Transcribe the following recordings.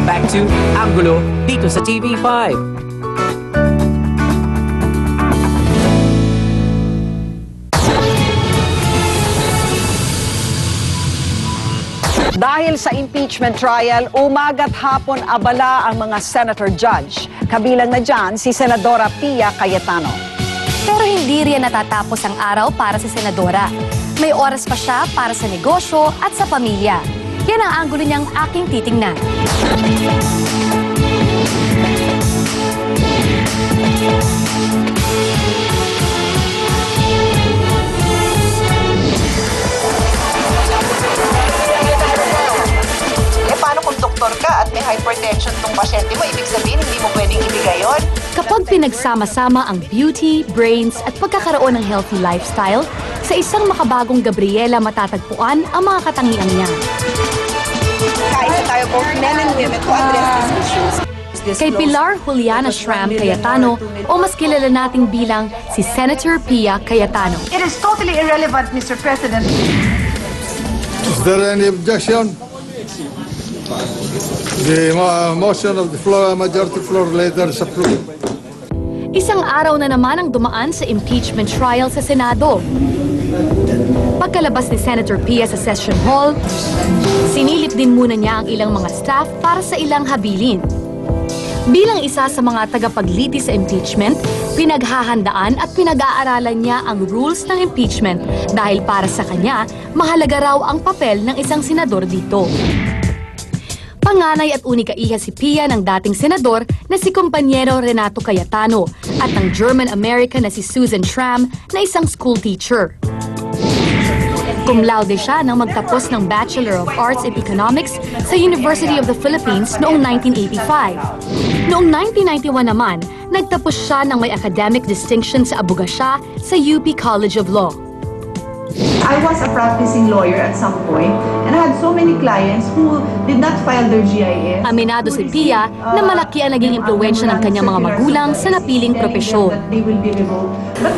back to Angulo dito sa TV5. Dahil sa impeachment trial, umaga't hapon abala ang mga senator judge. Kabilang na dyan si Senadora Pia Cayetano. Pero hindi riyan natatapos ang araw para si Senadora. May oras pa siya para sa negosyo at sa pamilya. Yan ang anggulo niyang aking titingnan. Paano kung doktor ka at may hypertension tong pasyente mo, ibig sabihin hindi mo pwedeng ibigay yun? Kapag pinagsama-sama ang beauty, brains at pagkakaroon ng healthy lifestyle, sa isang makabagong Gabriela matatagpuan ang mga katangian niya. Kaisa tayo both men and women to address these issues. Kay Pilar Juliana Schramm Cayetano o mas kilala nating bilang si Senator Pia Cayetano. It is totally irrelevant, Mr. President. Is there any objection? The motion of the majority floor leader is approved. Isang araw na naman ang dumaan sa impeachment trial sa Senado. Pagkalabas ni Senator Pia sa session hall, sinilip din muna niya ang ilang mga staff para sa ilang habilin. Bilang isa sa mga tagapagliti sa impeachment, pinaghahandaan at pinag-aaralan niya ang rules ng impeachment dahil para sa kanya, mahalaga raw ang papel ng isang senador dito. Panganay at unika iha si Pia ng dating senador na si kumpanyero Renato Cayetano at ng German-American na si Susan Schramm na isang school teacher. Cum laude siya nang magtapos ng Bachelor of Arts in Economics sa University of the Philippines noong 1985. Noong 1991 naman, nagtapos siya ng may academic distinction sa abogasya sa UP College of Law. I was a practicing lawyer at some point and I had so many clients who did not file their GIS. Aminado si Pia na malaki ang naging impluwensya ng kanyang mga magulang sa napiling propesyon.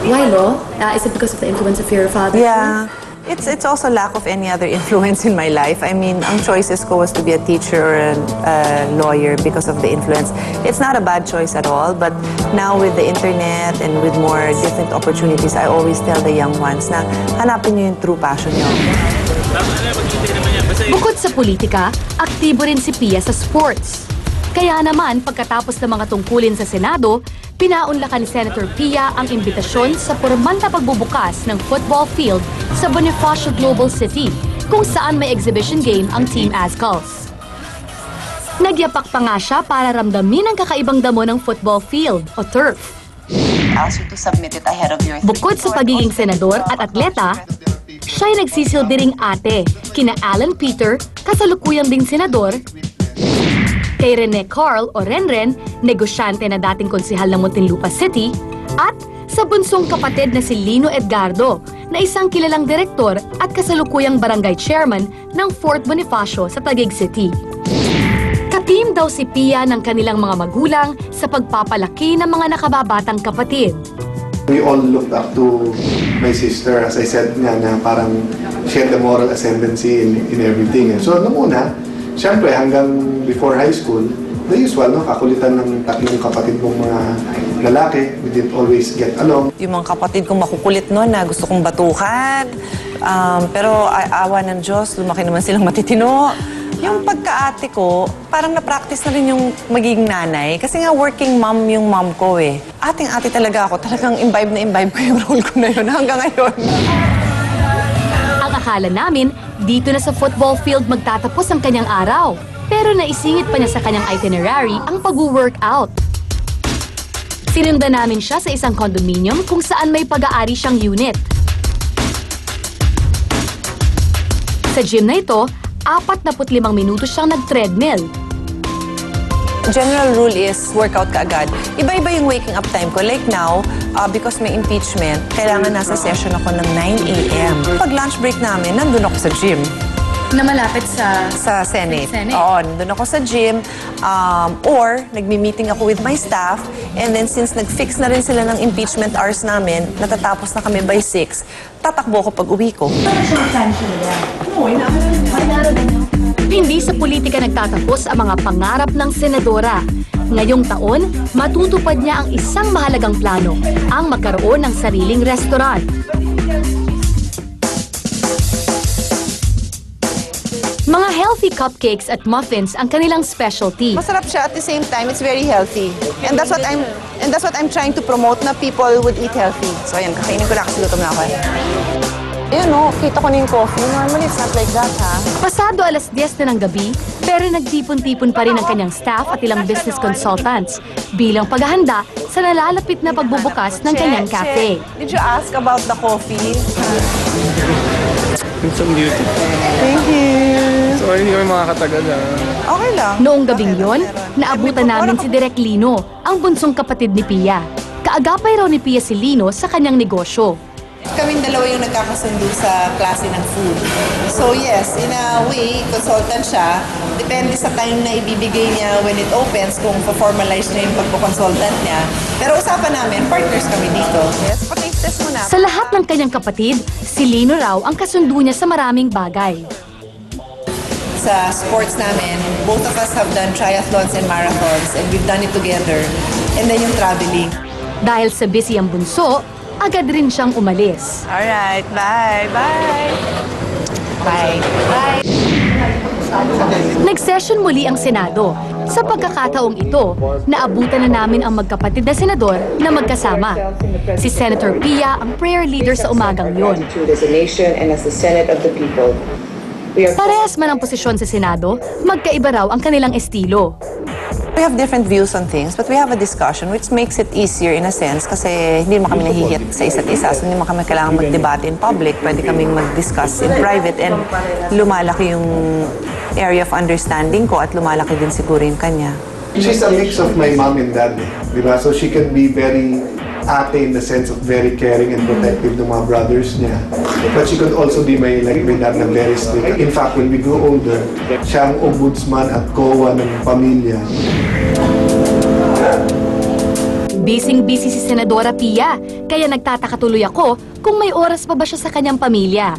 Why law? Is it because of the influence of your father? Yeah. It's also lack of any other influence in my life. I mean, ang choices ko was to be a teacher or a lawyer because of the influence. It's not a bad choice at all, but now with the internet and with more different opportunities, I always tell the young ones na hanapin niyo yung true passion niyo. Bukod sa politika, aktibo rin si Pia sa sports. Kaya naman, pagkatapos ng mga tungkulin sa Senado, pinaunlakan ni Senator Pia ang imbitasyon sa formal na pagbubukas ng football field sa Bonifacio Global City, kung saan may exhibition game ang Team Azcals. Nagyapak pa nga siya para ramdamin ang kakaibang damo ng football field o turf. Ask you to submit it ahead of your... Bukod sa pagiging senador at atleta, siya'y nagsisilbi ring ate kina Alan Peter, kasalukuyang ding senador, kay Rene Carl o Renren, negosyante na dating konsehal ng Muntinlupa City, at sa bunsong kapatid na si Lino Edgardo, na isang kilalang direktor at kasalukuyang barangay chairman ng Fort Bonifacio sa Taguig City. Katim daw si Pia ng kanilang mga magulang sa pagpapalaki ng mga nakababatang kapatid. We all looked up to my sister, as I said nga, na parang she had the moral ascendancy in everything. So, nung una, siyempre, hanggang before high school, the usual, no? Kakulitan ng tatlong kapatid kong mga lalaki. We didn't always get along. Yung mga kapatid kong makukulit noon na gusto kong batukan. Pero awa ng Diyos, lumaki naman silang matitino. Yung pagka-ate ko, parang na-practice na rin yung magiging nanay. Kasi nga working mom yung mom ko eh. Ating-ate talaga ako. Talagang imbibe na imbibe ko yung role ko na yun hanggang ngayon. Ang akala namin, dito na sa football field magtatapos ang kanyang araw. Pero naisingit pa niya sa kanyang itinerary ang pag-workout. Sinundan namin siya sa isang condominium kung saan may pag-aari siyang unit. Sa gym na ito, 45 minuto siyang nag-treadmill. General rule is workout ka agad. Iba-iba yung waking up time ko. Like now, because may impeachment, kailangan nasa session ako ng 9 a.m. Pag lunch break namin, nandun ako sa gym. Na malapit sa Senate. Senate. Oo, nandun ako sa gym. Or, nagmi-meeting ako with my staff. And then, since nag-fix na rin sila ng impeachment hours namin, natatapos na kami by 6, tatakbo ko pag uwi ko. Parang siya, saan siya? Oo, inaman na rin. Hindi sa politika nagtatapos ang mga pangarap ng senadora. Ngayong taon, matutupad niya ang isang mahalagang plano, ang magkaroon ng sariling restaurant. Mga healthy cupcakes at muffins ang kanilang specialty. Masarap siya, at the same time, it's very healthy. And that's what I'm trying to promote, na people would eat healthy. So ayan, kakainin ko na kasi lutom na ako. Ayan o, kita ko na yung coffee. Normally, it's not like that, ha? Pasado 10:00 na ng gabi, pero nagtipon-tipon pa rin ang kanyang staff at ilang business consultants bilang paghahanda sa nalalapit na pagbubukas ng kanyang cafe. Did you ask about the coffee? It's some beauty. Thank you. Sorry, hindi kami makakatagal. Okay lang. Noong gabing yon, naabutan namin si Direk Lino, ang bunsong kapatid ni Pia. Kaagapay raw ni Pia si Lino sa kanyang negosyo. Kaming dalawa yung nagkakasundo sa klase ng food. So yes, in a way, consultant siya. Depende sa time na ibibigay niya when it opens, kung formalize niya yung pagpo-consultant niya. Pero usapan namin, partners kami dito. Yes, pag-test mo na. Sa lahat ng kanyang kapatid, si Lino raw ang kasundo niya sa maraming bagay. Sa sports namin, both of us have done triathlons and marathons, and we've done it together. And then yung traveling. Dahil sa busy ang bunso, agad rin siyang umalis. Alright, bye. Bye. Bye. Bye. Nag-session muli ang Senado. Sa pagkakataong ito, naabutan na namin ang magkapatid na senador na magkasama. Si Senator Pia ang prayer leader sa umagang yon. Parehas man ang posisyon sa Senado, magkaiba raw ang kanilang estilo. We have different views on things, but we have a discussion which makes it easier in a sense kasi hindi naman kami nahihiyat sa isa't isa. So hindi naman kami kailangan mag-debate in public. Pwede kaming mag-discuss in private and lumalaki yung area of understanding ko at lumalaki din siguro yung kanya. She's a mix of my mom and dad, di ba? So she can be very ate in the sense of very caring and protective ng mga brothers niya. But she could also be my dad na very strict. In fact, when we grow older, siya ang ombudsman at COA ng pamilya. Busy-busy si Senadora Pia, kaya nagtataka tuloy ako kung may oras pa ba siya sa kanyang pamilya.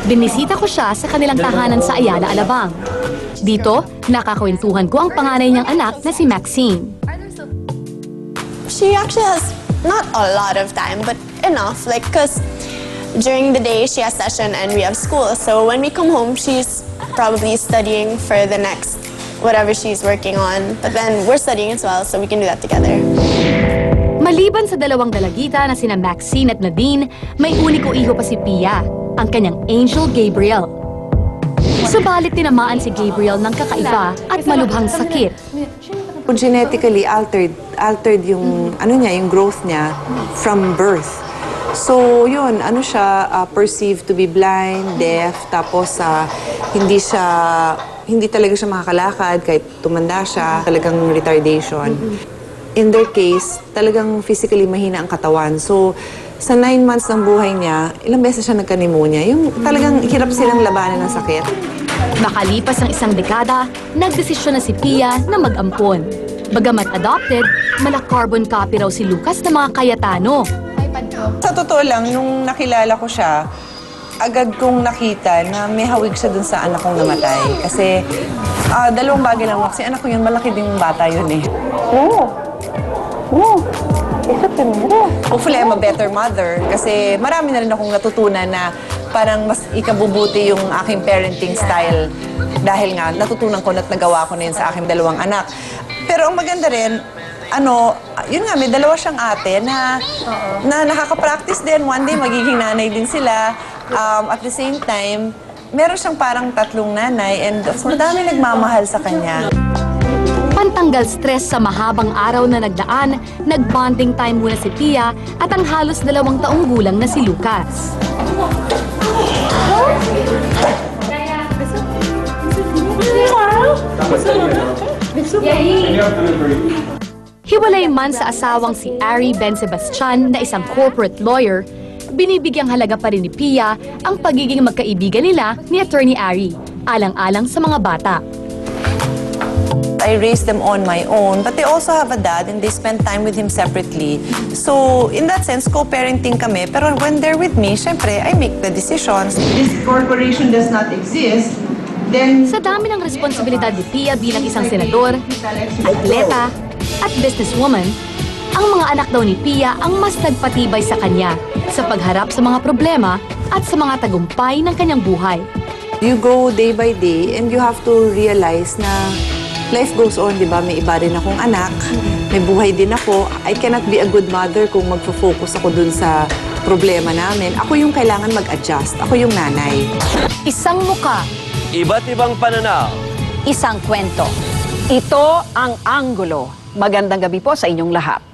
Binisita ko siya sa kanilang tahanan sa Ayala, Alabang. Dito, nakakwentuhan ko ang panganay niyang anak na si Maxine. She actually has not a lot of time, but enough, like, because during the day she has session and we have school, so when we come home she's probably studying for the next whatever she's working on, but then we're studying as well, so we can do that together. Maliban sa dalawang dalagita na sina Maxine at Nadine, may uniko iho pa si Pia, ang kanyang angel Gabriel. Subalit tinamaan si Gabriel ng kakaiba at malubhang sakit. Genetically altered yung yung growth niya from birth. So yun, perceived to be blind, deaf, tapos hindi talaga siya makakalakad kahit tumanda siya, talagang retardation. In their case, talagang physically mahina ang katawan. So sa 9 months ng buhay niya, ilang beses siya nagka-pneumonia. Yung talagang hirap silang labanan ng sakit. Makalipas ang isang dekada, nagdesisyon na si Pia na mag-ampon. Bagamat adopted, mala-carbon copy raw si Lucas ng mga Cayetano. Sa totoo lang, nung nakilala ko siya, agad kong nakita na may hawig siya dun sa anak kong namatay. Kasi dalawang bagay lang. Kasi anak ko yun, malaki din yung bata yun eh. Hopefully, I'm a better mother. Kasi marami na rin akong natutunan na parang mas ikabubuti yung aking parenting style. Dahil nga, natutunan ko at nagawa ko na yun sa aking dalawang anak. Pero ang maganda rin, yun nga, may dalawa siyang ate na nakaka-practice din. One day, magiging nanay din sila. At the same time, meron siyang parang 3 nanay and madami nagmamahal sa kanya. Pantanggal stress sa mahabang araw na nagdaan, nag-bonding time muna si Pia at ang halos 2 taong gulang na si Lucas. Hiwalay man sa asawang si Ari Ben Sebastian na isang corporate lawyer, binibigyang halaga pa rin ni Pia ang pagiging magkaibigan nila ni Attorney Ari, alang-alang sa mga bata. I raised them on my own, but they also have a dad and they spend time with him separately. So, in that sense, co-parenting kami. Pero when they're with me, syempre, I make the decisions. This corporation does not exist Then, Sa dami ng responsibilidad ni Pia bilang isang senador, atleta, at businesswoman, ang mga anak daw ni Pia ang mas nagpatibay sa kanya sa pagharap sa mga problema at sa mga tagumpay ng kanyang buhay. You go day by day and you have to realize na life goes on, di ba? May iba rin akong anak, may buhay din ako. I cannot be a good mother kung magfo-focus ako dun sa problema namin. Ako yung kailangan mag-adjust. Ako yung nanay. Isang muka, Iba't ibang pananaw. Isang kwento. Ito ang Anggulo. Magandang gabi po sa inyong lahat.